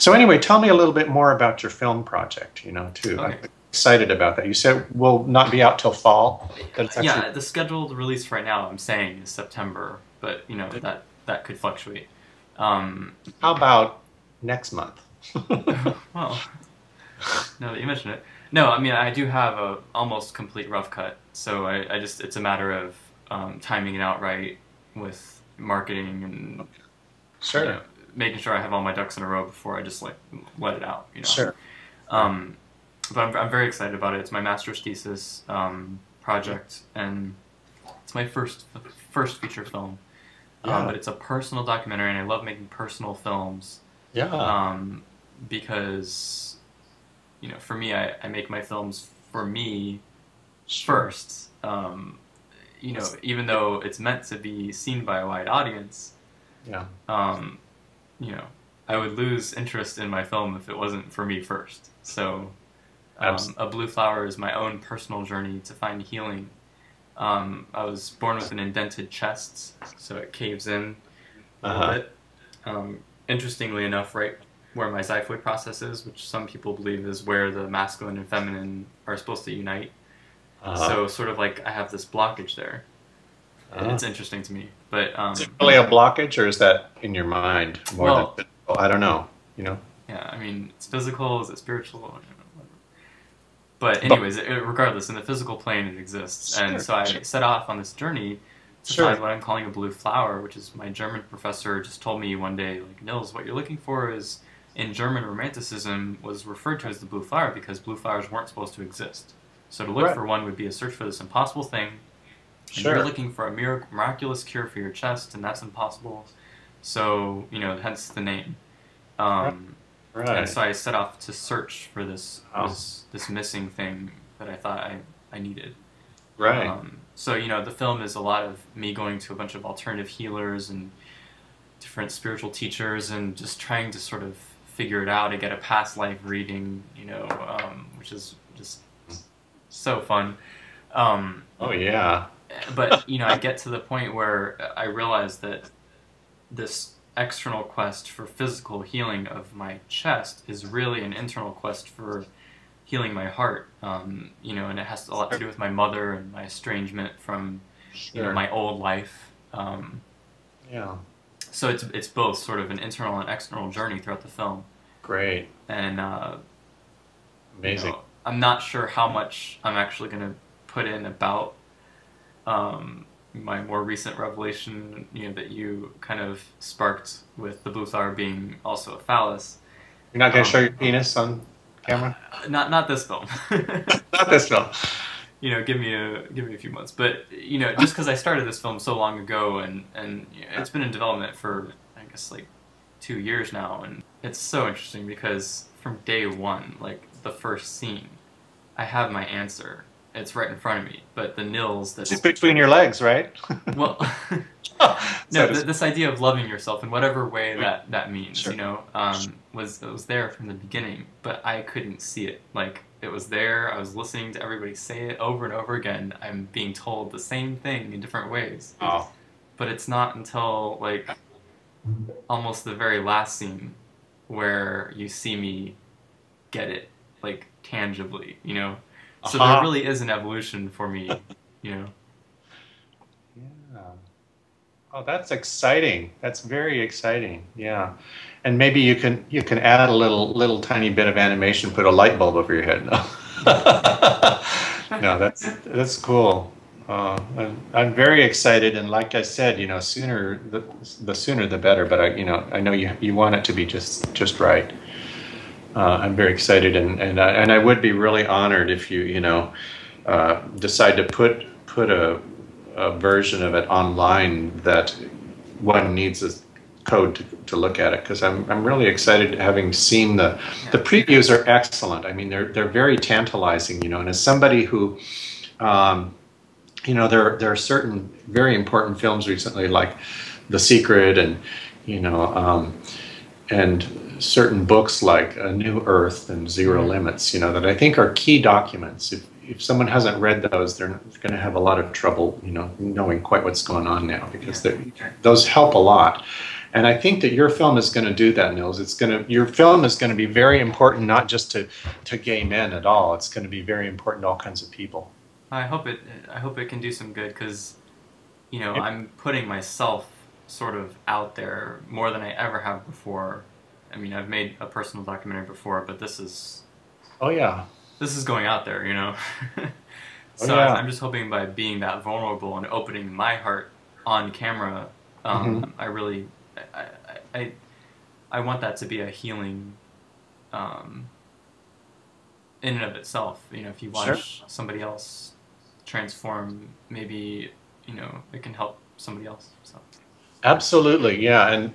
So anyway, tell me a little bit more about your film project, too. Okay. I'm excited about that. You said will not be out till fall, but it's actually... Yeah, the scheduled release right now, I'm saying, is September, but that could fluctuate. Um, How about next month? well, now that you mention it, no, I mean I do have a almost complete rough cut, so I just it's a matter of timing it out right with marketing and you Sure. know, making sure I have all my ducks in a row before I just like let it out. Sure. Um, but I'm very excited about it. It's my master's thesis project, and it's my first feature film. Yeah. But it's a personal documentary, and I love making personal films Yeah. because for me, I make my films for me Sure. first. Even though it's meant to be seen by a wide audience, Yeah. um, I would lose interest in my film if it wasn't for me first. So, Absolutely. A Blue Flower is my own personal journey to find healing. I was born with an indented chest, so it caves in a little Uh-huh. bit. Interestingly enough, right where my xiphoid process is, which some people believe is where the masculine and feminine are supposed to unite. Uh-huh. So sort of like I have this blockage there. Uh-huh. It's interesting to me, but Is it really a blockage, or is that in your mind more than well, physical? I don't know. yeah, I mean, it's physical, is it spiritual? Whatever. But But anyways, regardless, in the physical plane it exists, and sure, so I sure, set off on this journey to sure. find what I'm calling a blue flower, which is my German professor just told me one day, like, Nils, what you're looking for is in German Romanticism was referred to as the blue flower because blue flowers weren't supposed to exist. So to look Right. for one would be a search for this impossible thing, and you're Sure. looking for a miraculous cure for your chest, and that's impossible. So, hence the name. Right. Um, and Right. so I set off to search for this Oh. this missing thing that I thought I needed. Right. So the film is a lot of me going to a bunch of alternative healers and different spiritual teachers and just trying to sort of figure it out. I get a past life reading, which is just so fun. Um, Oh yeah. but I get to the point where I realize that this external quest for physical healing of my chest is really an internal quest for healing my heart. And it has a lot to do with my mother and my estrangement from Sure. my old life. Um, Yeah. so it's both sort of an internal and external journey throughout the film, Great. and Amazing. I'm not sure how much I'm actually going to put in about my more recent revelation, that you kind of sparked with the blue flower being also a phallus. You're not going to show Um, your penis on camera? not this film. Not this film. Give me a few months. But just because I started this film so long ago, and it's been in development for I guess like 2 years now, and it's so interesting because from day one, like the first scene, I have my answer. It's right in front of me. But the nils It's that's between your legs, right? well, So no, to this idea of loving yourself in whatever way that means, Sure. was there from the beginning, but I couldn't see it. Like it was there. I was listening to everybody say it over and over again. I'm being told the same thing in different ways, Oh. but it's not until like almost the very last scene where you see me get it, like tangibly. So there Uh-huh. really is an evolution for me, you know. Yeah. Oh, that's exciting. That's very exciting. Yeah. And maybe you can add a little tiny bit of animation, put a light bulb over your head. No. No, that's cool. I'm very excited, and like I said, sooner the sooner the better. But I know you want it to be just right. I'm very excited, and I would be really honored if you decide to put a version of it online that one needs a code to look at it, because I'm really excited, having seen the previews are excellent. I mean, they're very tantalizing, and as somebody who there are certain very important films recently, like The Secret, and and certain books like A New Earth and Zero Limits, that I think are key documents. If someone hasn't read those, they're going to have a lot of trouble, knowing quite what's going on now, because those help a lot. And I think that your film is going to do that, Nils. Your film is going to be very important, not just to gay men at all. It's going to be very important to all kinds of people. I hope it can do some good, because, you know, Yep. I'm putting myself sort of out there more than I ever have before. I mean, I've made a personal documentary before, but this is Oh yeah. going out there, you know. Oh So yeah. I'm just hoping by being that vulnerable and opening my heart on camera, Hmm. I really, I, I, I want that to be a healing, um, in and of itself. You know, if you Sure. watch somebody else transform, maybe, you know, it can help somebody else. So Absolutely, yeah,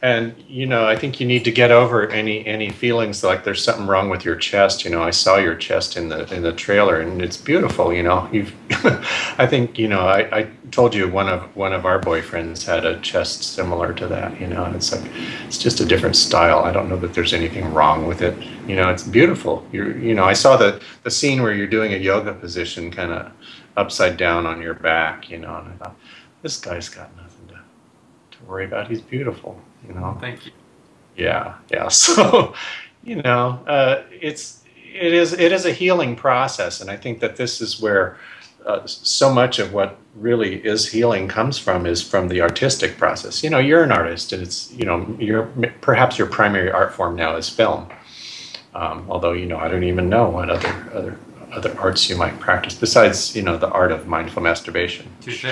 and you know, I think you need to get over any feelings like there's something wrong with your chest. You know, I saw your chest in the trailer, and it's beautiful. You know, you've, I think, you know, I told you one of our boyfriends had a chest similar to that. You know, and it's like it's just a different style. I don't know that there's anything wrong with it. You know, it's beautiful. You know, I saw the scene where you're doing a yoga position, kind of upside down on your back. You know, and I thought, this guy's got nothing to worry about. He's beautiful, you know. thank you. Yeah, yeah. So, you know, it is a healing process, and I think that this is where so much of what really is healing comes from is from the artistic process. You know, you're an artist, and it's, you know, perhaps your primary art form now is film. Although, you know, I don't even know what other arts you might practice besides, you know, the art of mindful masturbation. Touche.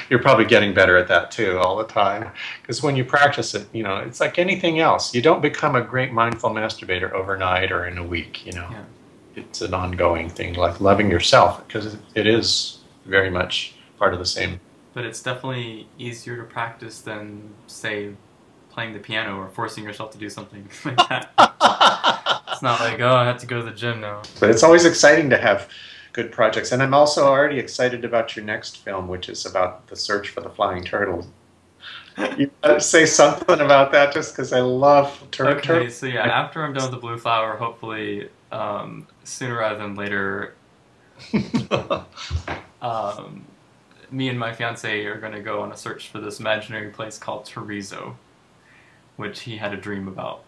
You're probably getting better at that too all the time, because when you practice it, you know, it's like anything else. You don't become a great mindful masturbator overnight or in a week. You know, Yeah. it's an ongoing thing, like loving yourself, because it is very much part of the same. But it's definitely easier to practice than, say, playing the piano or forcing yourself to do something like that. It's not like, oh, I have to go to the gym now. But it's always exciting to have good projects, and I'm also already excited about your next film, which is about the search for the flying turtles. You gotta say something about that, just because I love Okay, turtles. so yeah, after I'm done with the blue flower, hopefully, sooner rather than later, um, me and my fiance are going to go on a search for this imaginary place called Torizo, which he had a dream about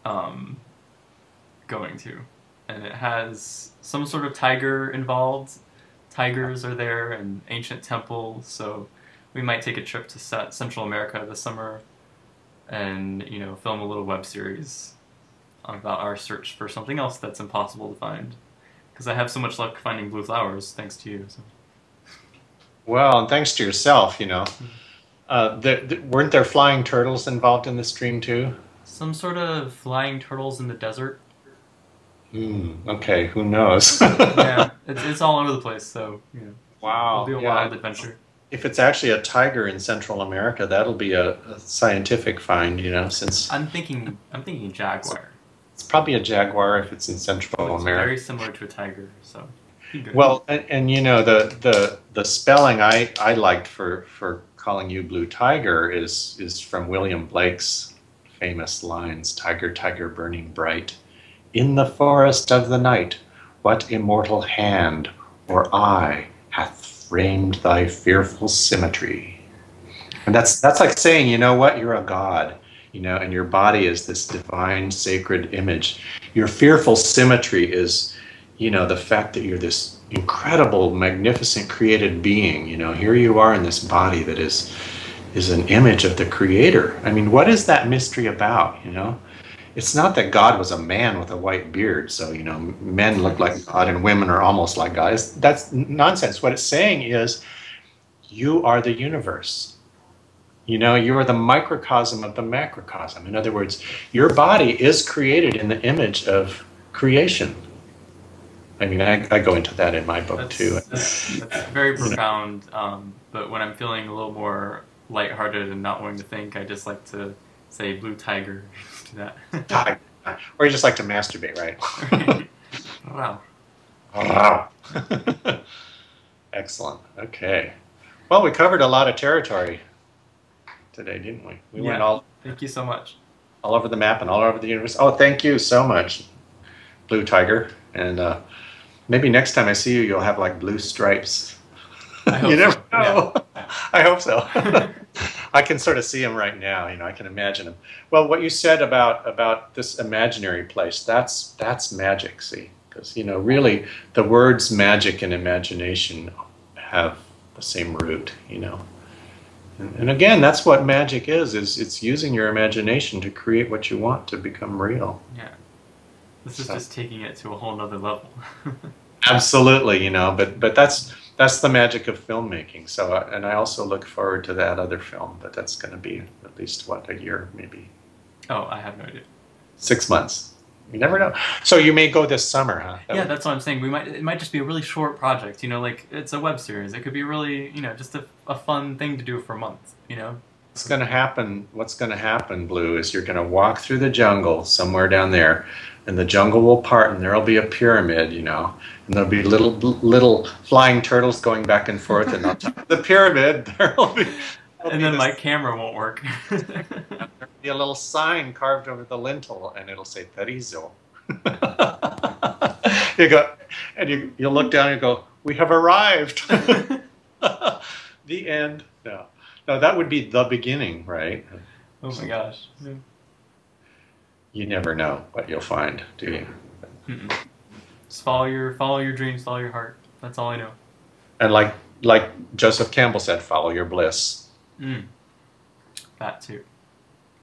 um, going to. And it has some sort of tiger involved. Tigers are there, and ancient temple, so we might take a trip to Central America this summer and, you know, film a little web series about our search for something else that's impossible to find. Because I have so much luck finding blue flowers, thanks to you. So. Well, and thanks to yourself, you know. Weren't there flying turtles involved in this dream too? Some sort of flying turtles in the desert. Okay, who knows? Yeah, it's all over the place, so, you know, Wow. it'll be a Yeah. wild adventure. If it's actually a tiger in Central America, that'll be a scientific find, you know, since I'm thinking jaguar. it's probably a jaguar if it's in Central It's America. very similar to a tiger, so be good. Well, and you know, the spelling I liked for calling you Blue Tiger is from William Blake's famous lines: "Tiger, tiger, burning bright, in the forest of the night, what immortal hand or eye hath framed thy fearful symmetry?" And that's like saying, you know what, you're a god, you know, and your body is this divine sacred image. Your fearful symmetry is, you know, the fact that you're this incredible, magnificent created being. You know, here you are in this body that is an image of the creator. I mean, what is that mystery about, you know? It's not that God was a man with a white beard, so, you know, men look like God and women are almost like God. That's nonsense. What it's saying is, you are the universe. You know, you are the microcosm of the macrocosm. In other words, your body is created in the image of creation. I mean, I go into that in my book too. That's very profound, but when I'm feeling a little more lighthearted and not wanting to think, I just like to say blue tiger. Do that. Or you just like to masturbate, right? Wow. Wow. Excellent. Okay. Well, we covered a lot of territory today, didn't we? We went all Thank you so much. over the map and all over the universe. Oh, thank you so much, Blue Tiger. And maybe next time I see you, you'll have like blue stripes. I hope You never so. know. Yeah. I hope so. I can sort of see him right now. You know, I can imagine him. Well, what you said about this imaginary place, that's magic. See, because you know, really, the words magic and imagination have the same root. You know, and again, that's what magic is it's using your imagination to create what you want to become real. Yeah. This is just taking it to a whole nother level. Absolutely, you know, but that's the magic of filmmaking. So, and I also look forward to that other film, but that's going to be at least what, a year, maybe Oh, I have no idea. 6 months. You never know. So you may go this summer, huh? Yeah, that's what I'm saying. It might just be a really short project, you know, like it's a web series. It could be really, you know, just a fun thing to do for a month, you know. What's going to happen? What's going to happen, Blue, is you're going to walk through the jungle somewhere down there, and the jungle will part, and there'll be a pyramid, you know, and there'll be little flying turtles going back and forth, and on top of the pyramid there'll be. And then my camera won't work. There'll be a little sign carved over the lintel, and it'll say "Perizo." You go, and you look down and you go, "We have arrived." The end. No. No, that would be the beginning, right? Oh my gosh. Yeah. You never know what you'll find, do you? Mm-mm. Just follow your dreams, follow your heart. That's all I know. And like Joseph Campbell said, follow your bliss. That too.